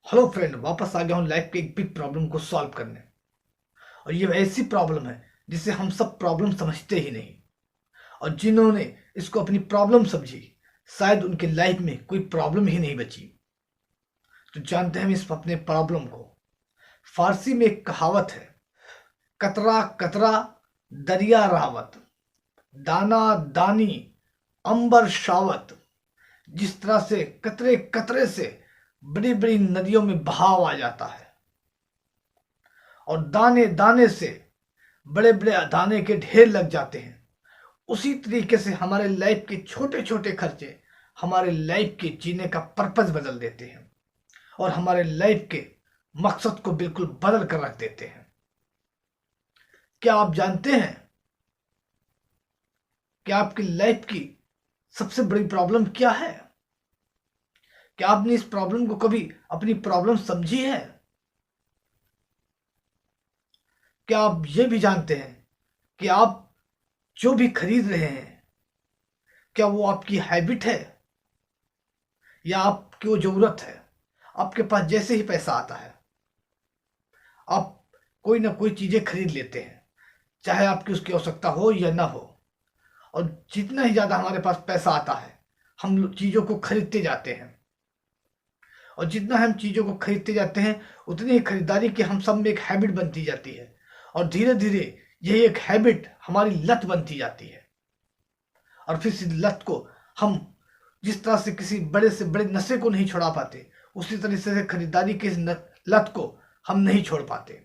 Hello friend, वापस आ गया हूँ लाइफ के एक बिग प्रॉब्लम को सॉल्व करने। और ये ऐसी प्रॉब्लम है जिसे हम सब प्रॉब्लम समझते ही नहीं। और जिन्होंने इसको अपनी प्रॉब्लम समझी, शायद उनके लाइफ में कोई प्रॉब्लम ही नहीं बची। तो जानते हैं हम इस अपने प्रॉब्लम को। फारसी में एक कहावत है, कतरा कतरा दरिया रावत, दाना दानी अंबर शावत। जिस तरह से कतरे कतरे से बड़ी बड़ी नदियों में बहाव आ जाता है, और दाने दाने से बड़े बड़े दाने के ढेर लग जाते हैं, उसी तरीके से हमारे लाइफ के छोटे छोटे खर्चे हमारे लाइफ के जीने का पर्पस बदल देते हैं और हमारे लाइफ के मकसद को बिल्कुल बदल कर रख देते हैं। क्या आप जानते हैं कि आपकी लाइफ की सबसे बड़ी प्रॉब्लम क्या है? क्या आपने इस प्रॉब्लम को कभी अपनी प्रॉब्लम समझी है? क्या आप ये भी जानते हैं कि आप जो भी खरीद रहे हैं, क्या वो आपकी हैबिट है या आपकी वो जरूरत है? आपके पास जैसे ही पैसा आता है, आप कोई ना कोई चीजें खरीद लेते हैं, चाहे आपकी उसकी आवश्यकता हो या ना हो। और जितना ही ज्यादा हमारे पास पैसा आता है, हम लोग चीजों को खरीदते जाते हैं। और जितना हम चीजों को खरीदते जाते हैं, उतनी ही खरीदारी की हम सब में एक हैबिट बनती जाती है। और धीरे धीरे यही एक हैबिट हमारी लत बनती जाती है। और फिर इस लत को हम जिस तरह से किसी बड़े से बड़े नशे को नहीं छोड़ा पाते, उसी तरीके से खरीदारी की इस लत को हम नहीं छोड़ पाते।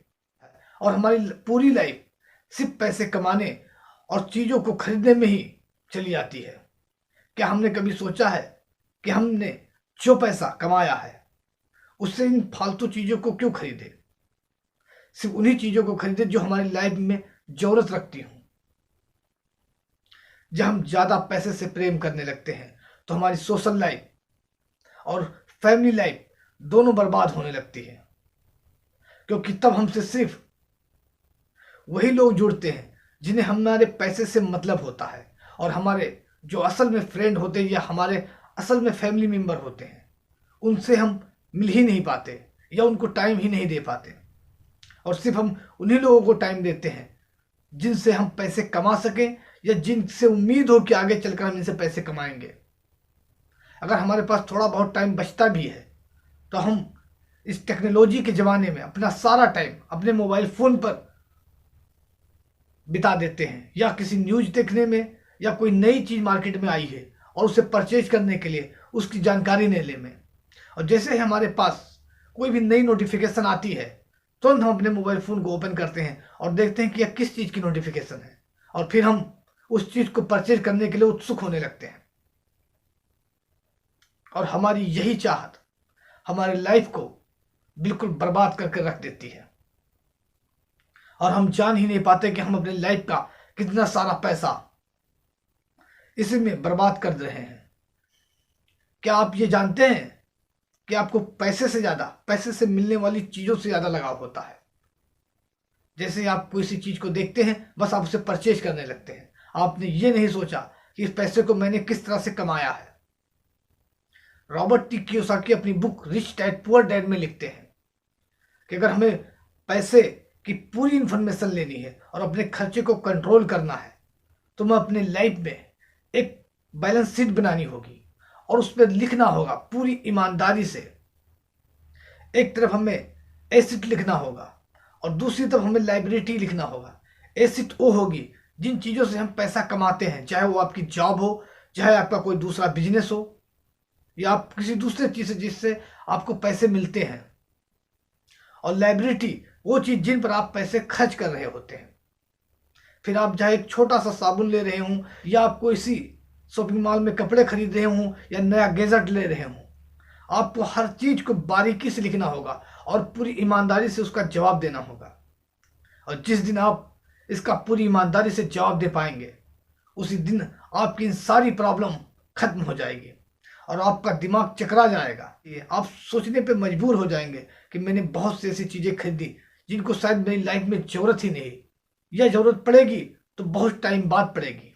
और हमारी पूरी लाइफ सिर्फ पैसे कमाने और चीजों को खरीदने में ही चली जाती है। क्या हमने कभी सोचा है कि हमने जो पैसा कमाया है उससे इन फालतू चीजों को क्यों खरीदे? सिर्फ उन्हीं चीजों को खरीदे जो हमारी लाइफ में जरूरत रखती हूँ। जब हम ज्यादा पैसे से प्रेम करने लगते हैं तो हमारी सोशल लाइफ और फैमिली लाइफ दोनों बर्बाद होने लगती है, क्योंकि तब हमसे सिर्फ वही लोग जुड़ते हैं जिन्हें हमारे पैसे से मतलब होता है। और हमारे जो असल में फ्रेंड होते हैं या हमारे असल में फैमिली मेंबर होते हैं, उनसे हम मिल ही नहीं पाते या उनको टाइम ही नहीं दे पाते। और सिर्फ हम उन्हीं लोगों को टाइम देते हैं जिनसे हम पैसे कमा सकें या जिनसे उम्मीद हो कि आगे चलकर हम इनसे पैसे कमाएंगे। अगर हमारे पास थोड़ा बहुत टाइम बचता भी है तो हम इस टेक्नोलॉजी के ज़माने में अपना सारा टाइम अपने मोबाइल फ़ोन पर बिता देते हैं, या किसी न्यूज़ देखने में, या कोई नई चीज़ मार्केट में आई है और उसे परचेज करने के लिए उसकी जानकारी लेने में। और जैसे ही हमारे पास कोई भी नई नोटिफिकेशन आती है, तुरंत हम अपने मोबाइल फ़ोन को ओपन करते हैं और देखते हैं कि यह किस चीज़ की नोटिफिकेशन है, और फिर हम उस चीज़ को परचेज करने के लिए उत्सुक होने लगते हैं। और हमारी यही चाहत हमारे लाइफ को बिल्कुल बर्बाद करके रख देती है, और हम जान ही नहीं पाते कि हम अपने लाइफ का कितना सारा पैसा इसी में बर्बाद कर रहे हैं। क्या आप ये जानते हैं कि आपको पैसे से ज्यादा पैसे से मिलने वाली चीजों से ज्यादा लगाव होता है? जैसे आप कोई सी चीज को देखते हैं, बस आप उसे परचेज करने लगते हैं। आपने ये नहीं सोचा कि इस पैसे को मैंने किस तरह से कमाया है। रॉबर्ट टी कियोसाकी अपनी book rich dad poor dad में लिखते हैं कि अगर हमें पैसे की पूरी इंफॉर्मेशन लेनी है और अपने खर्चे को कंट्रोल करना है, तो हमें अपने लाइफ में एक बैलेंस शीट बनानी होगी और उस पर लिखना होगा पूरी ईमानदारी से। एक तरफ हमें एसेट लिखना होगा और दूसरी तरफ हमें लाइबिलिटी लिखना होगा। एसेट वो होगी जिन चीज़ों से हम पैसा कमाते हैं, चाहे वो आपकी जॉब हो, चाहे आपका कोई दूसरा बिजनेस हो, या आप किसी दूसरे चीज़ से जिससे आपको पैसे मिलते हैं। और लाइबिलिटी वो चीज़ जिन पर आप पैसे खर्च कर रहे होते हैं। फिर आप चाहे एक छोटा सा साबुन ले रहे हों, या आप कोई सी शॉपिंग मॉल में कपड़े खरीद रहे हों, या नया गैजेट ले रहे हों, आपको हर चीज़ को बारीकी से लिखना होगा और पूरी ईमानदारी से उसका जवाब देना होगा। और जिस दिन आप इसका पूरी ईमानदारी से जवाब दे पाएंगे, उसी दिन आपकी इन सारी प्रॉब्लम खत्म हो जाएगी और आपका दिमाग चकरा जाएगा। ये आप सोचने पे मजबूर हो जाएंगे कि मैंने बहुत सी ऐसी चीज़ें खरीदी जिनको शायद मेरी लाइफ में ज़रूरत ही नहीं, या ज़रूरत पड़ेगी तो बहुत टाइम बाद पड़ेगी,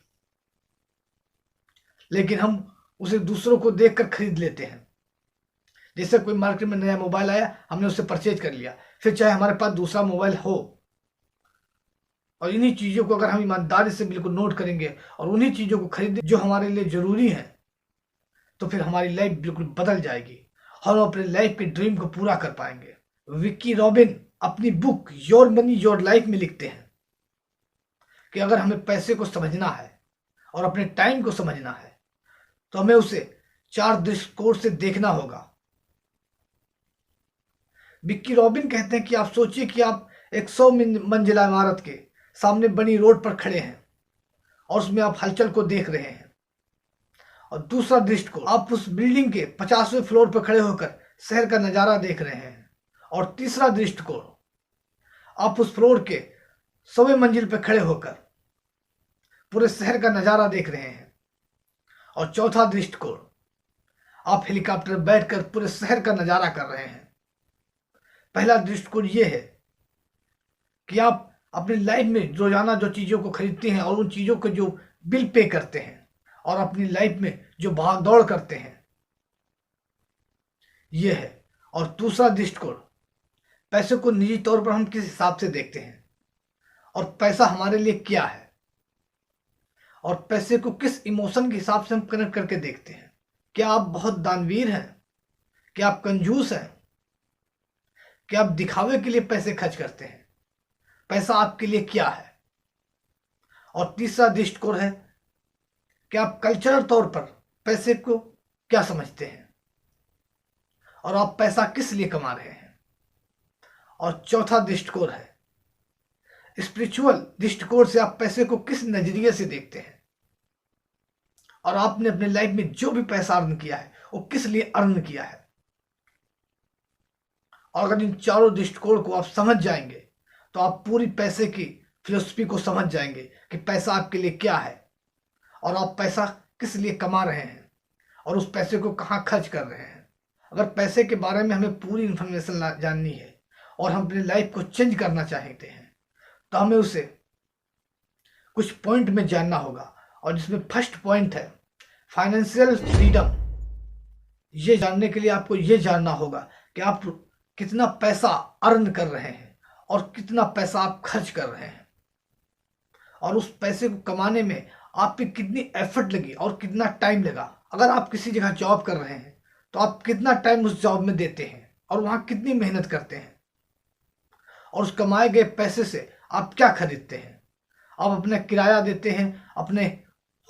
लेकिन हम उसे दूसरों को देखकर खरीद लेते हैं। जैसे कोई मार्केट में नया मोबाइल आया, हमने उससे परचेज कर लिया, फिर चाहे हमारे पास दूसरा मोबाइल हो। और इन्हीं चीज़ों को अगर हम ईमानदारी से बिल्कुल नोट करेंगे और उन्हीं चीज़ों को खरीदें जो हमारे लिए ज़रूरी है, तो फिर हमारी लाइफ बिल्कुल बदल जाएगी। हम अपने लाइफ के ड्रीम को पूरा कर पाएंगे। विक्की रॉबिन अपनी book your money your life में लिखते हैं कि अगर हमें पैसे को समझना है और अपने टाइम को समझना है, तो हमें उसे 4 दृष्टिकोण से देखना होगा। विक्की रॉबिन कहते हैं कि आप सोचिए कि आप एक 100 मंजिला इमारत के सामने बनी रोड पर खड़े हैं और उसमें आप हलचल को देख रहे हैं। और दूसरा दृष्टिकोण, आप उस बिल्डिंग के 50वें फ्लोर पर खड़े होकर शहर का नज़ारा देख रहे हैं। और तीसरा दृष्टिकोण, आप उस फ्लोर के 100वें मंजिल पर खड़े होकर पूरे शहर का नज़ारा देख रहे हैं। और चौथा दृष्टिकोण, आप हेलीकॉप्टर बैठकर पूरे शहर का नज़ारा कर रहे हैं। पहला दृष्टिकोण ये है कि आप अपनी लाइफ में रोजाना जो चीज़ों को खरीदते हैं और उन चीज़ों को जो बिल पे करते हैं और अपनी लाइफ में जो भाग दौड़ करते हैं, ये है। और दूसरा दृष्टिकोण, पैसे को निजी तौर पर हम किस हिसाब से देखते हैं और पैसा हमारे लिए क्या है, और पैसे को किस इमोशन के हिसाब से हम कनेक्ट करके देखते हैं। क्या आप बहुत दानवीर हैं? क्या आप कंजूस हैं? क्या आप दिखावे के लिए पैसे खर्च करते हैं? पैसा आपके लिए क्या है? और तीसरा दृष्टिकोण है कि आप कल्चरल तौर पर पैसे को क्या समझते हैं और आप पैसा किस लिए कमा रहे हैं। और चौथा दृष्टिकोण है स्पिरिचुअल दृष्टिकोण से आप पैसे को किस नजरिए से देखते हैं और आपने अपने लाइफ में जो भी पैसा अर्न किया है वो किस लिए अर्न किया है। और अगर इन चारों दृष्टिकोण को आप समझ जाएंगे तो आप पूरी पैसे की फिलोसफी को समझ जाएंगे कि पैसा आपके लिए क्या है और आप पैसा किस लिए कमा रहे हैं और उस पैसे को कहाँ खर्च कर रहे हैं। अगर पैसे के बारे में हमें पूरी इंफॉर्मेशन जाननी है और हम अपनी लाइफ को चेंज करना चाहते हैं, तो हमें उसे कुछ पॉइंट में जानना होगा। और जिसमें फर्स्ट पॉइंट है फाइनेंशियल फ्रीडम। ये जानने के लिए आपको ये जानना होगा कि आप कितना पैसा अर्न कर रहे हैं और कितना पैसा आप खर्च कर रहे हैं और उस पैसे को कमाने में आपकी कितनी एफर्ट लगी और कितना टाइम लगा। अगर आप किसी जगह जॉब कर रहे हैं तो आप कितना टाइम उस जॉब में देते हैं और वहाँ कितनी मेहनत करते हैं और उस कमाए गए पैसे से आप क्या खरीदते हैं। आप अपना किराया देते हैं, अपने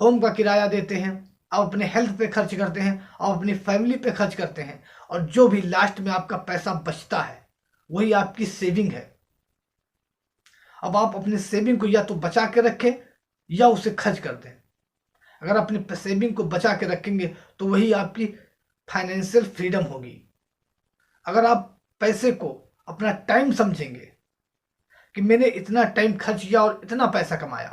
होम का किराया देते हैं, आप अपने हेल्थ पे खर्च करते हैं, आप अपनी फैमिली पे खर्च करते हैं और जो भी लास्ट में आपका पैसा बचता है वही आपकी सेविंग है। अब आप अपने सेविंग को या तो बचा के रखें या उसे खर्च कर दें। अगर अपने सेविंग को बचा के रखेंगे तो वही आपकी फाइनेंशियल फ्रीडम होगी। अगर आप पैसे को अपना टाइम समझेंगे कि मैंने इतना टाइम खर्च किया और इतना पैसा कमाया,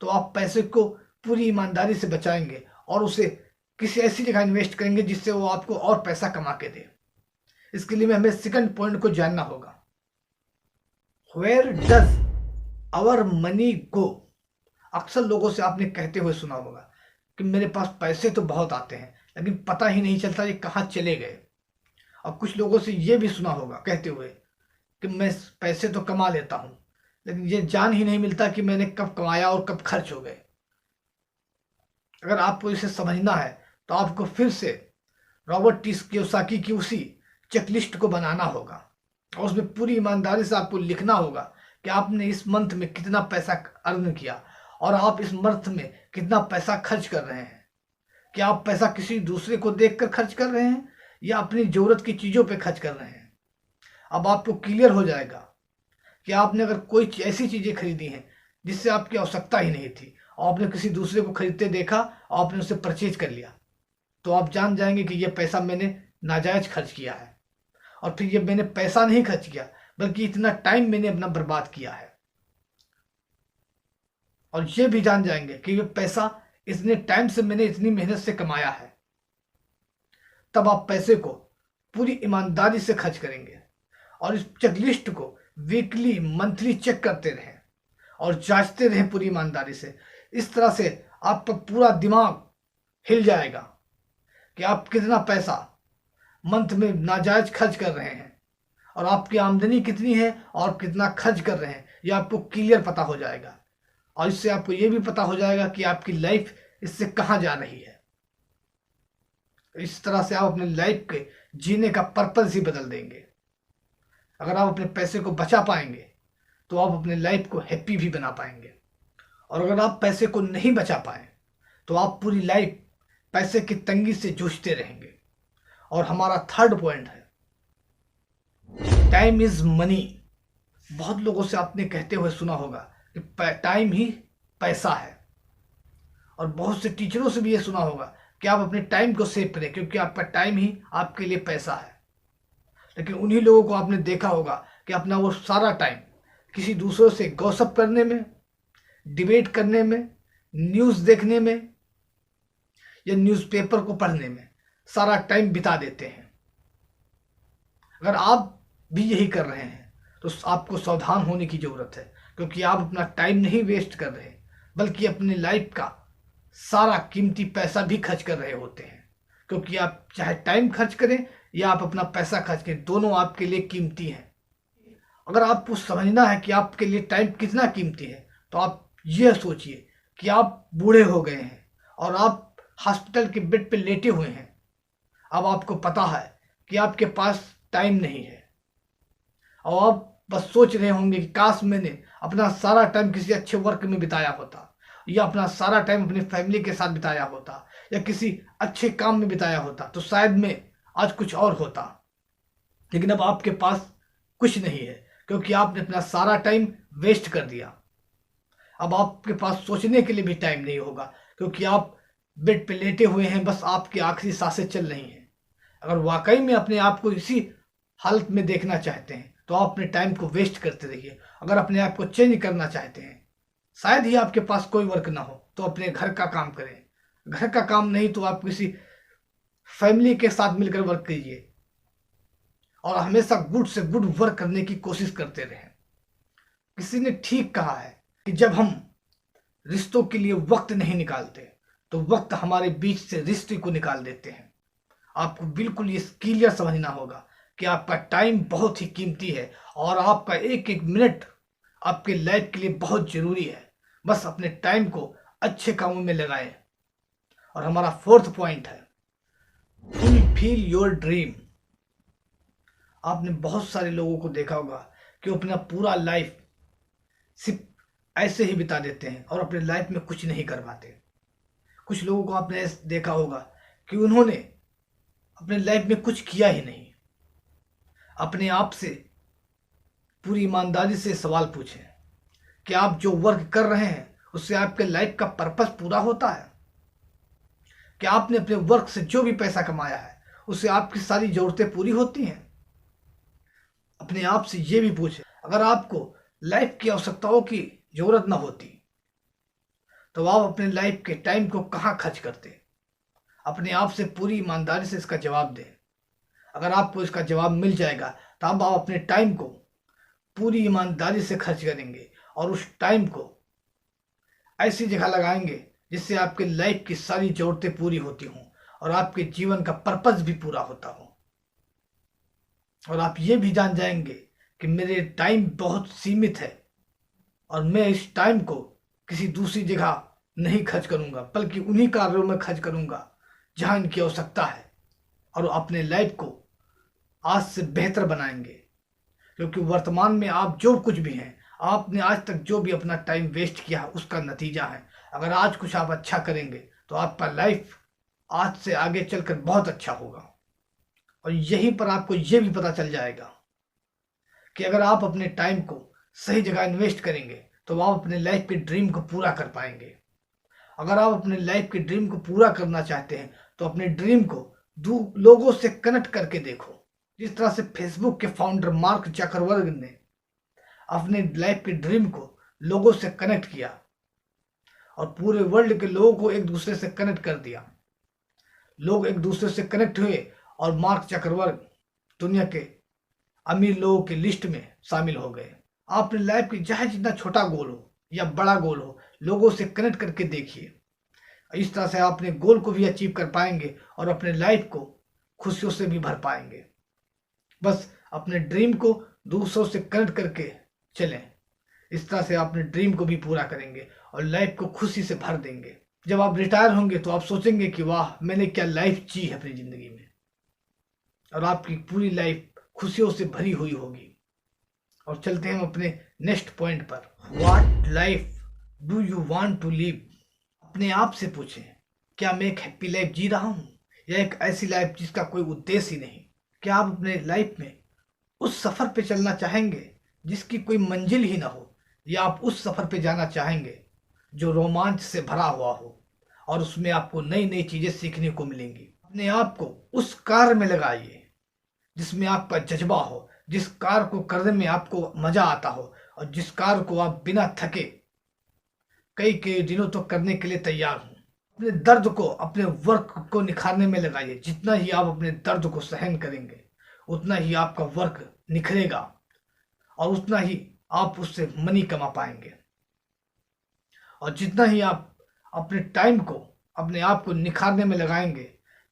तो आप पैसे को पूरी ईमानदारी से बचाएंगे और उसे किसी ऐसी जगह इन्वेस्ट करेंगे जिससे वो आपको और पैसा कमा के दे। इसके लिए हमें सेकंड पॉइंट को जानना होगा, where does our money go. अक्सर लोगों से आपने कहते हुए सुना होगा कि मेरे पास पैसे तो बहुत आते हैं लेकिन पता ही नहीं चलता ये कहाँ चले गए। और कुछ लोगों से ये भी सुना होगा कहते हुए कि मैं पैसे तो कमा लेता हूँ लेकिन ये जान ही नहीं मिलता कि मैंने कब कमाया और कब खर्च हो गए। अगर आपको इसे समझना है तो आपको फिर से रॉबर्ट टी कियोसाकी की उसी चेकलिस्ट को बनाना होगा और उसमें पूरी ईमानदारी से आपको लिखना होगा कि आपने इस मंथ में कितना पैसा अर्न किया और आप इस मंथ में कितना पैसा खर्च कर रहे हैं। क्या आप पैसा किसी दूसरे को देखकर खर्च कर रहे हैं या अपनी जरूरत की चीज़ों पे खर्च कर रहे हैं। अब आपको क्लियर हो जाएगा कि आपने अगर कोई ऐसी चीज़ें खरीदी हैं जिससे आपकी आवश्यकता ही नहीं थी और आपने किसी दूसरे को खरीदते देखा और आपने उसे परचेज कर लिया, तो आप जान जाएंगे कि यह पैसा मैंने नाजायज खर्च किया है। और फिर ये मैंने पैसा नहीं खर्च किया बल्कि इतना टाइम मैंने अपना बर्बाद किया है। और ये भी जान जाएंगे कि ये पैसा इतने टाइम से मैंने इतनी मेहनत से कमाया है। तब आप पैसे को पूरी ईमानदारी से खर्च करेंगे और इस चेकलिस्ट को वीकली मंथली चेक करते रहें और जांचते रहें पूरी ईमानदारी से। इस तरह से आपका पूरा दिमाग हिल जाएगा कि आप कितना पैसा मंथ में नाजायज खर्च कर रहे हैं और आपकी आमदनी कितनी है और कितना खर्च कर रहे हैं, यह आपको क्लियर पता हो जाएगा। और इससे आपको यह भी पता हो जाएगा कि आपकी लाइफ इससे कहाँ जा रही है। इस तरह से आप अपने लाइफ के जीने का पर्पस ही बदल देंगे। अगर आप अपने पैसे को बचा पाएंगे तो आप अपने लाइफ को हैप्पी भी बना पाएंगे। और अगर आप पैसे को नहीं बचा पाए तो आप पूरी लाइफ पैसे की तंगी से जूझते रहेंगे। और हमारा थर्ड पॉइंट है, टाइम इज मनी। बहुत लोगों से आपने कहते हुए सुना होगा कि टाइम ही पैसा है। और बहुत से टीचरों से भी ये सुना होगा कि आप अपने टाइम को सेव करें क्योंकि आपका टाइम ही आपके लिए पैसा है। लेकिन उन्हीं लोगों को आपने देखा होगा कि अपना वो सारा टाइम किसी दूसरों से गॉसिप करने में, डिबेट करने में, न्यूज़ देखने में या न्यूज़पेपर को पढ़ने में सारा टाइम बिता देते हैं। अगर आप भी यही कर रहे हैं तो आपको सावधान होने की ज़रूरत है, क्योंकि आप अपना टाइम नहीं वेस्ट कर रहे बल्कि अपनी लाइफ का सारा कीमती पैसा भी खर्च कर रहे होते हैं। क्योंकि आप चाहे टाइम खर्च करें या आप अपना पैसा खर्च करें, दोनों आपके लिए कीमती हैं। अगर आपको समझना है कि आपके लिए टाइम कितना कीमती है तो आप यह सोचिए कि आप बूढ़े हो गए हैं और आप हॉस्पिटल के बेड पे लेटे हुए हैं। अब आपको पता है कि आपके पास टाइम नहीं है और आप बस सोच रहे होंगे कि काश मैंने अपना सारा टाइम किसी अच्छे वर्क में बिताया होता या अपना सारा टाइम अपनी फैमिली के साथ बिताया होता या किसी अच्छे काम में बिताया होता तो शायद मैं आज कुछ और होता। लेकिन अब आपके पास कुछ नहीं है क्योंकि आपने अपना सारा टाइम वेस्ट कर दिया। अब आपके पास सोचने के लिए भी टाइम नहीं होगा क्योंकि आप बेड पे लेटे हुए हैं, बस आपकी आखिरी सांसें चल रही हैं। अगर वाकई में अपने आप को इसी हालत में देखना चाहते हैं तो आप अपने टाइम को वेस्ट करते रहिए। अगर अपने आप को चेंज करना चाहते हैं, शायद ही आपके पास कोई वर्क ना हो, तो अपने घर का काम करें। घर का काम नहीं तो आप किसी फैमिली के साथ मिलकर वर्क कीजिए और हमेशा गुड से गुड वर्क करने की कोशिश करते रहें। किसी ने ठीक कहा है कि जब हम रिश्तों के लिए वक्त नहीं निकालते तो वक्त हमारे बीच से रिश्ते को निकाल देते हैं। आपको बिल्कुल ये क्लियर समझना होगा कि आपका टाइम बहुत ही कीमती है और आपका एक एक मिनट आपके लाइफ के लिए बहुत जरूरी है। बस अपने टाइम को अच्छे कामों में लगाएं। और हमारा फोर्थ पॉइंट है, फुलफिल योर ड्रीम। आपने बहुत सारे लोगों को देखा होगा कि अपना पूरा लाइफ सिर्फ ऐसे ही बिता देते हैं और अपने लाइफ में कुछ नहीं कर पाते। कुछ लोगों को आपने देखा होगा कि उन्होंने अपने लाइफ में कुछ किया ही नहीं। अपने आप से पूरी ईमानदारी से सवाल पूछें कि आप जो वर्क कर रहे हैं उससे आपके लाइफ का पर्पस पूरा होता है? क्या आपने अपने वर्क से जो भी पैसा कमाया है उससे आपकी सारी जरूरतें पूरी होती हैं? अपने आप से ये भी पूछें, अगर आपको लाइफ की आवश्यकताओं की जरूरत ना होती तो आप अपने लाइफ के टाइम को कहाँ खर्च करते? अपने आप से पूरी ईमानदारी से इसका जवाब दें। अगर आपको इसका जवाब मिल जाएगा तो अब आप अपने टाइम को पूरी ईमानदारी से खर्च करेंगे और उस टाइम को ऐसी जगह लगाएंगे जिससे आपके लाइफ की सारी जरूरतें पूरी होती हों और आपके जीवन का पर्पस भी पूरा होता हो। और आप ये भी जान जाएंगे कि मेरे टाइम बहुत सीमित है और मैं इस टाइम को किसी दूसरी जगह नहीं खर्च करूंगा बल्कि उन्हीं कार्यों में खर्च करूंगा जहां इनकी आवश्यकता है। और अपने लाइफ को आज से बेहतर बनाएंगे क्योंकि वर्तमान में आप जो कुछ भी हैं, आपने आज तक जो भी अपना टाइम वेस्ट किया है उसका नतीजा है। अगर आज कुछ आप अच्छा करेंगे तो आपका लाइफ आज से आगे चलकर बहुत अच्छा होगा। और यहीं पर आपको ये भी पता चल जाएगा कि अगर आप अपने टाइम को सही जगह इन्वेस्ट करेंगे तो आप अपने लाइफ के ड्रीम को पूरा कर पाएंगे। अगर आप अपने लाइफ के ड्रीम को पूरा करना चाहते हैं तो अपने ड्रीम को लोगों से कनेक्ट करके देखो। जिस तरह से फेसबुक के फाउंडर मार्क जकरबर्ग ने अपने लाइफ के ड्रीम को लोगों से कनेक्ट किया और पूरे वर्ल्ड के लोगों को एक दूसरे से कनेक्ट कर दिया। लोग एक दूसरे से कनेक्ट हुए और मार्क जकरबर्ग दुनिया के अमीर लोगों की लिस्ट में शामिल हो गए। आप अपनी लाइफ की चाहे जितना छोटा गोल हो या बड़ा गोल हो, लोगों से कनेक्ट करके देखिए। इस तरह से आप अपने गोल को भी अचीव कर पाएंगे और अपने लाइफ को खुशियों से भी भर पाएंगे। बस अपने ड्रीम को दूसरों से कनेक्ट करके चलें। इस तरह से अपने ड्रीम को भी पूरा करेंगे और लाइफ को खुशी से भर देंगे। जब आप रिटायर होंगे तो आप सोचेंगे कि वाह, मैंने क्या लाइफ जी है अपनी जिंदगी में, और आपकी पूरी लाइफ खुशियों से भरी हुई होगी। और चलते हैं हम अपने नेक्स्ट पॉइंट पर। What life do you want to live? अपने आप से पूछें, क्या मैं एक हैप्पी लाइफ जी रहा हूं, या एक ऐसी लाइफ जिसका कोई उद्देश्य ही नहीं? क्या आप अपने लाइफ में उस सफर पे चलना चाहेंगे जिसकी कोई मंजिल ही ना हो, या आप उस सफर पे जाना चाहेंगे जो रोमांच से भरा हुआ हो और उसमें आपको नई नई चीजें सीखने को मिलेंगी? अपने आप को उस कार्य में लगाइए जिसमें आपका जज्बा हो, जिस कार्य को करने में आपको मजा आता हो, और जिस कार्य को आप बिना थके कई कई दिनों तक करने के लिए तैयार हो। अपने दर्द को, अपने वर्क को निखारने में लगाइए। जितना ही आप अपने दर्द को सहन करेंगे उतना ही आपका वर्क निखरेगा और उतना ही आप उससे मनी कमा पाएंगे। और जितना ही आप अपने टाइम को, अपने आप को निखारने में लगाएंगे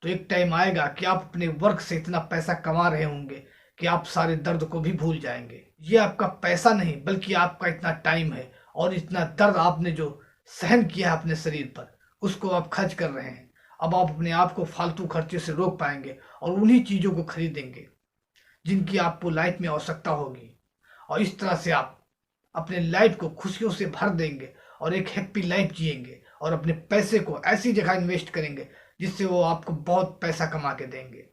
तो एक टाइम आएगा कि आप अपने वर्क से इतना पैसा कमा रहे होंगे कि आप सारे दर्द को भी भूल जाएंगे। ये आपका पैसा नहीं बल्कि आपका इतना टाइम है और इतना दर्द आपने जो सहन किया है अपने शरीर पर, उसको आप खर्च कर रहे हैं। अब आप अपने आप को फालतू खर्चे से रोक पाएंगे और उन्हीं चीज़ों को खरीदेंगे जिनकी आपको लाइफ में आवश्यकता होगी। और इस तरह से आप अपने लाइफ को खुशियों से भर देंगे और एक हैप्पी लाइफ जिएंगे और अपने पैसे को ऐसी जगह इन्वेस्ट करेंगे जिससे वो आपको बहुत पैसा कमा के देंगे।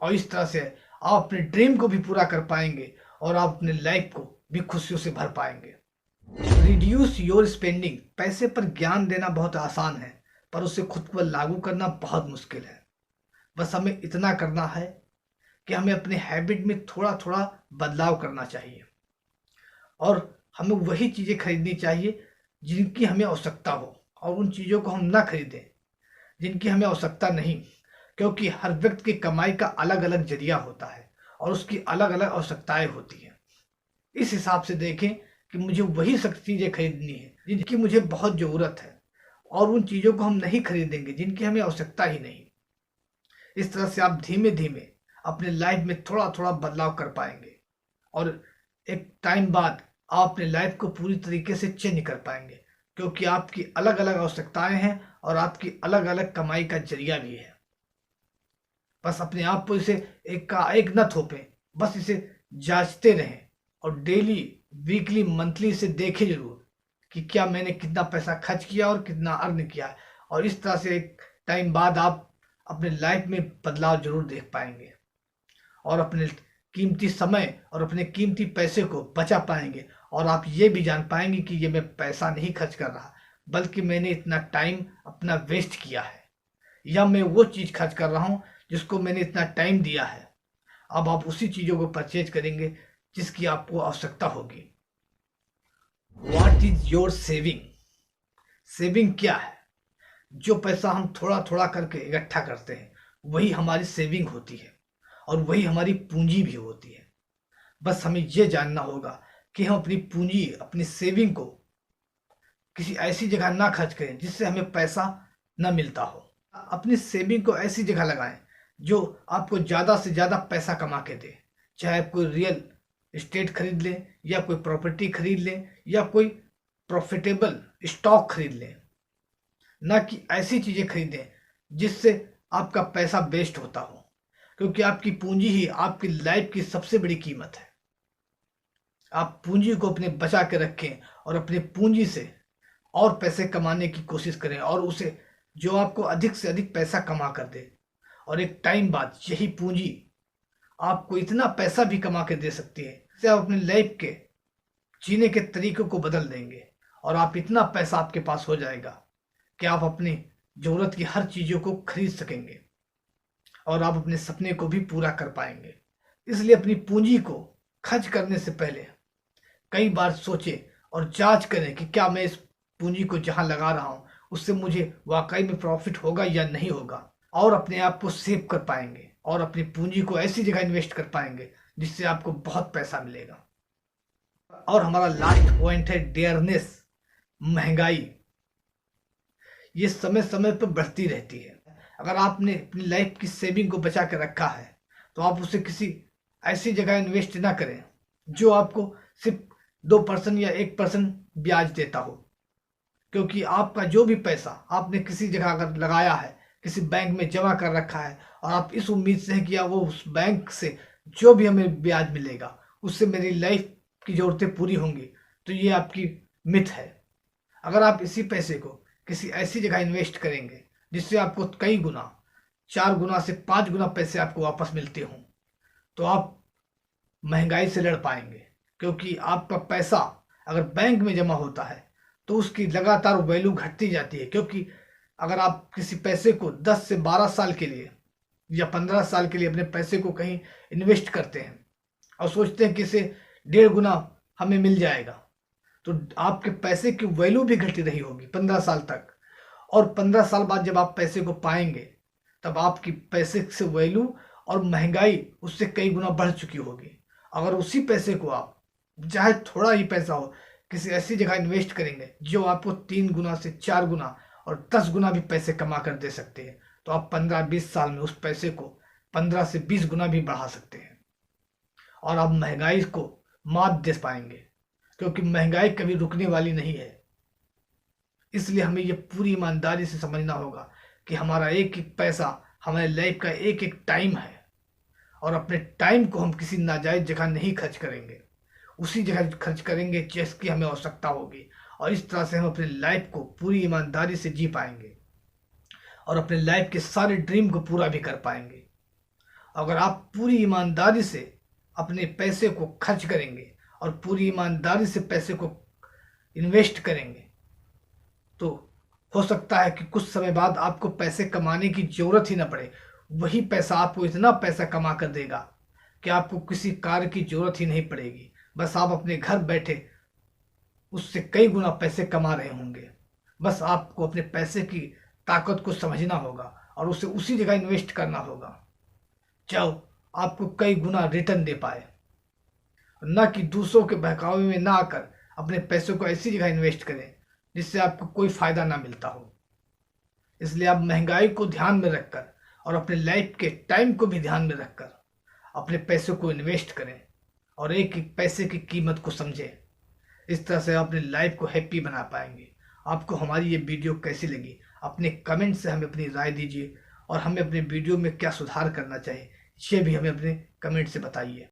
और इस तरह से आप अपने ड्रीम को भी पूरा कर पाएंगे और आप अपने लाइफ को भी खुशियों से भर पाएंगे। Reduce your spending. पैसे पर ज्ञान देना बहुत आसान है पर उसे खुद पर लागू करना बहुत मुश्किल है। बस हमें इतना करना है कि हमें अपने हैबिट में थोड़ा थोड़ा बदलाव करना चाहिए और हमें वही चीज़ें खरीदनी चाहिए जिनकी हमें आवश्यकता हो, और उन चीज़ों को हम ना खरीदें जिनकी हमें आवश्यकता नहीं। क्योंकि हर व्यक्ति की कमाई का अलग अलग जरिया होता है और उसकी अलग अलग आवश्यकताएं होती हैं। इस हिसाब से देखें कि मुझे वही सख्त चीज़ें खरीदनी है जिनकी मुझे बहुत ज़रूरत है, और उन चीज़ों को हम नहीं खरीदेंगे जिनकी हमें आवश्यकता ही नहीं। इस तरह से आप धीमे धीमे अपने लाइफ में थोड़ा थोड़ा बदलाव कर पाएंगे और एक टाइम बाद आप अपने लाइफ को पूरी तरीके से चेंज कर पाएंगे, क्योंकि आपकी अलग अलग आवश्यकताएं हैं और आपकी अलग अलग कमाई का जरिया भी है। बस अपने आप को इसे एक का एक न थोपें, बस इसे जांचते रहें और डेली, वीकली, मंथली इसे देखें जरूर कि क्या मैंने कितना पैसा खर्च किया और कितना अर्न किया है। और इस तरह से एक टाइम बाद आप अपने लाइफ में बदलाव जरूर देख पाएंगे और अपने कीमती समय और अपने कीमती पैसे को बचा पाएंगे। और आप ये भी जान पाएंगे कि ये मैं पैसा नहीं खर्च कर रहा बल्कि मैंने इतना टाइम अपना वेस्ट किया है, या मैं वो चीज़ खर्च कर रहा हूँ जिसको मैंने इतना टाइम दिया है। अब आप उसी चीज़ों को परचेज करेंगे जिसकी आपको आवश्यकता होगी। What is your saving? Saving क्या है? जो पैसा हम थोड़ा थोड़ा करके इकट्ठा करते हैं वही हमारी सेविंग होती है और वही हमारी पूंजी भी होती है। बस हमें ये जानना होगा कि हम अपनी पूंजी, अपनी सेविंग को किसी ऐसी जगह ना खर्च करें जिससे हमें पैसा न मिलता हो। अपनी सेविंग को ऐसी जगह लगाएं जो आपको ज़्यादा से ज़्यादा पैसा कमा के दे। चाहे आप कोई रियल एस्टेट खरीद लें, या कोई प्रॉपर्टी खरीद लें, या कोई प्रॉफिटेबल स्टॉक खरीद लें, ना कि ऐसी चीज़ें खरीदें जिससे आपका पैसा वेस्ट होता हो। क्योंकि आपकी पूंजी ही आपकी लाइफ की सबसे बड़ी कीमत है। आप पूंजी को अपने बचा के रखें और अपने पूंजी से और पैसे कमाने की कोशिश करें, और उसे जो आपको अधिक से अधिक पैसा कमा कर दे। और एक टाइम बाद यही पूंजी आपको इतना पैसा भी कमा के दे सकती है जिससे आप अपनी लाइफ के जीने के तरीकों को बदल देंगे और आप इतना पैसा आपके पास हो जाएगा कि आप अपनी ज़रूरत की हर चीज़ों को खरीद सकेंगे और आप अपने सपने को भी पूरा कर पाएंगे। इसलिए अपनी पूंजी को खर्च करने से पहले कई बार सोचें और जांच करें कि क्या मैं इस पूंजी को जहां लगा रहा हूं उससे मुझे वाकई में प्रॉफिट होगा या नहीं होगा, और अपने आप को सेव कर पाएंगे और अपनी पूंजी को ऐसी जगह इन्वेस्ट कर पाएंगे जिससे आपको बहुत पैसा मिलेगा। और हमारा लास्ट पॉइंट है डेयरनेस, महंगाई। ये समय समय पर बढ़ती रहती है। अगर आपने अपनी लाइफ की सेविंग को बचा के रखा है तो आप उसे किसी ऐसी जगह इन्वेस्ट ना करें जो आपको सिर्फ 2% या 1% ब्याज देता हो, क्योंकि आपका जो भी पैसा आपने किसी जगह अगर लगाया है, किसी बैंक में जमा कर रखा है और आप इस उम्मीद से हैं कि वो उस बैंक से जो भी हमें ब्याज मिलेगा उससे मेरी लाइफ की ज़रूरतें पूरी होंगी, तो ये आपकी मिथ है। अगर आप इसी पैसे को किसी ऐसी जगह इन्वेस्ट करेंगे जिससे आपको कई गुना, 4 गुना से 5 गुना पैसे आपको वापस मिलते हों, तो आप महंगाई से लड़ पाएंगे। क्योंकि आपका पैसा अगर बैंक में जमा होता है तो उसकी लगातार वैल्यू घटती जाती है, क्योंकि अगर आप किसी पैसे को 10 से 12 साल के लिए या 15 साल के लिए अपने पैसे को कहीं इन्वेस्ट करते हैं और सोचते हैं कि इसे 1.5 गुना हमें मिल जाएगा, तो आपके पैसे की वैल्यू भी घटी रही होगी 15 साल तक, और 15 साल बाद जब आप पैसे को पाएंगे तब आपकी पैसे से वैल्यू और महंगाई उससे कई गुना बढ़ चुकी होगी। अगर उसी पैसे को आप, चाहे थोड़ा ही पैसा हो, किसी ऐसी जगह इन्वेस्ट करेंगे जो आपको 3 गुना से 4 गुना और 10 गुना भी पैसे कमा कर दे सकते हैं, तो आप 15-20 साल में उस पैसे को 15 से 20 गुना भी बढ़ा सकते हैं और आप महंगाई को मात दे पाएंगे, क्योंकि महंगाई कभी रुकने वाली नहीं है। इसलिए हमें ये पूरी ईमानदारी से समझना होगा कि हमारा एक एक पैसा हमारे लाइफ का एक एक टाइम है, और अपने टाइम को हम किसी नाजायज जगह नहीं खर्च करेंगे, उसी जगह खर्च करेंगे जिसकी हमें आवश्यकता होगी, और इस तरह से हम अपनी लाइफ को पूरी ईमानदारी से जी पाएंगे और अपने लाइफ के सारे ड्रीम को पूरा भी कर पाएंगे। अगर आप पूरी ईमानदारी से अपने पैसे को खर्च करेंगे और पूरी ईमानदारी से पैसे को इन्वेस्ट करेंगे, तो हो सकता है कि कुछ समय बाद आपको पैसे कमाने की जरूरत ही ना पड़े। वही पैसा आपको इतना पैसा कमा कर देगा कि आपको किसी कार्य की जरूरत ही नहीं पड़ेगी, बस आप अपने घर बैठे उससे कई गुना पैसे कमा रहे होंगे। बस आपको अपने पैसे की ताकत को समझना होगा और उसे उसी जगह इन्वेस्ट करना होगा जो आपको कई गुना रिटर्न दे पाए, न कि दूसरों के बहकावे में ना आकर अपने पैसों को ऐसी जगह इन्वेस्ट करें जिससे आपको कोई फायदा ना मिलता हो। इसलिए आप महंगाई को ध्यान में रखकर और अपने लाइफ के टाइम को भी ध्यान में रखकर अपने पैसों को इन्वेस्ट करें और एक एक पैसे की कीमत को समझें। इस तरह से आप अपनी लाइफ को हैप्पी बना पाएंगे। आपको हमारी ये वीडियो कैसी लगी, अपने कमेंट से हमें अपनी राय दीजिए और हमें अपने वीडियो में क्या सुधार करना चाहिए ये भी हमें अपने कमेंट से बताइए।